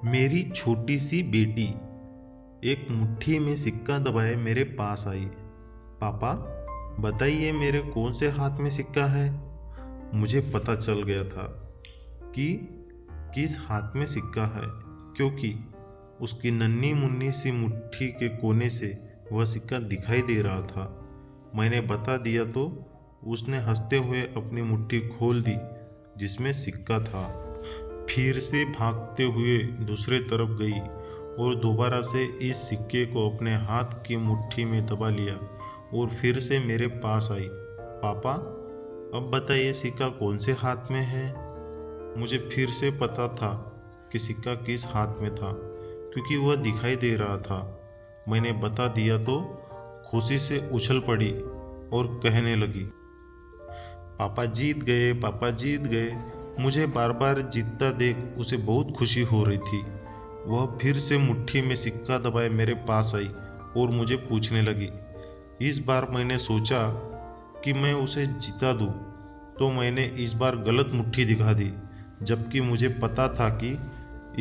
मेरी छोटी सी बेटी एक मुट्ठी में सिक्का दबाए मेरे पास आई। पापा, बताइए मेरे कौन से हाथ में सिक्का है। मुझे पता चल गया था कि किस हाथ में सिक्का है, क्योंकि उसकी नन्ही मुन्नी सी मुट्ठी के कोने से वह सिक्का दिखाई दे रहा था। मैंने बता दिया तो उसने हंसते हुए अपनी मुट्ठी खोल दी जिसमें सिक्का था। फिर से भागते हुए दूसरे तरफ गई और दोबारा से इस सिक्के को अपने हाथ की मुट्ठी में दबा लिया और फिर से मेरे पास आई। पापा, अब बताइए सिक्का कौन से हाथ में है। मुझे फिर से पता था कि सिक्का किस हाथ में था, क्योंकि वह दिखाई दे रहा था। मैंने बता दिया तो खुशी से उछल पड़ी और कहने लगी, पापा जीत गए, पापा जीत गए। मुझे बार बार जीतता देख उसे बहुत खुशी हो रही थी। वह फिर से मुट्ठी में सिक्का दबाए मेरे पास आई और मुझे पूछने लगी। इस बार मैंने सोचा कि मैं उसे जिता दूं, तो मैंने इस बार गलत मुट्ठी दिखा दी, जबकि मुझे पता था कि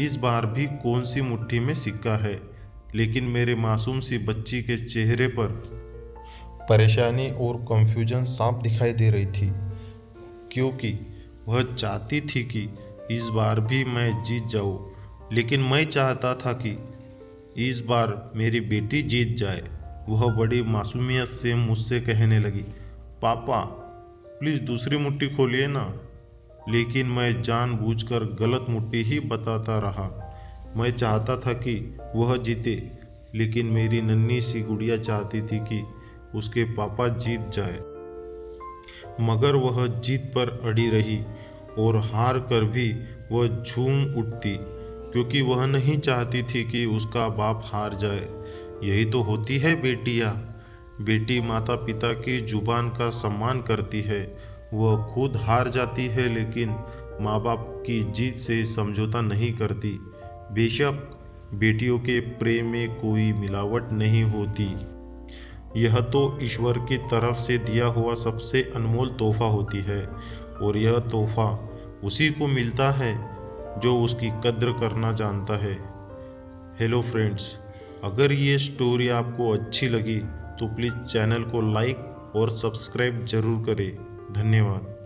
इस बार भी कौन सी मुट्ठी में सिक्का है। लेकिन मेरे मासूम सी बच्ची के चेहरे पर परेशानी और कंफ्यूजन साफ दिखाई दे रही थी, क्योंकि वह चाहती थी कि इस बार भी मैं जीत जाऊं, लेकिन मैं चाहता था कि इस बार मेरी बेटी जीत जाए। वह बड़ी मासूमियत से मुझसे कहने लगी, पापा प्लीज़ दूसरी मुट्ठी खोलिए ना। लेकिन मैं जानबूझकर गलत मुट्ठी ही बताता रहा। मैं चाहता था कि वह जीते, लेकिन मेरी नन्ही सी गुड़िया चाहती थी कि उसके पापा जीत जाए। मगर वह जीत पर अड़ी रही और हार कर भी वह झूम उठती, क्योंकि वह नहीं चाहती थी कि उसका बाप हार जाए। यही तो होती है बेटियाँ। बेटी माता पिता की जुबान का सम्मान करती है। वह खुद हार जाती है, लेकिन माँ बाप की जीत से समझौता नहीं करती। बेशक बेटियों के प्रेम में कोई मिलावट नहीं होती। यह तो ईश्वर की तरफ से दिया हुआ सबसे अनमोल तोहफा होती है, और यह तोहफा उसी को मिलता है जो उसकी कद्र करना जानता है। हेलो फ्रेंड्स, अगर ये स्टोरी आपको अच्छी लगी तो प्लीज़ चैनल को लाइक और सब्सक्राइब ज़रूर करें। धन्यवाद।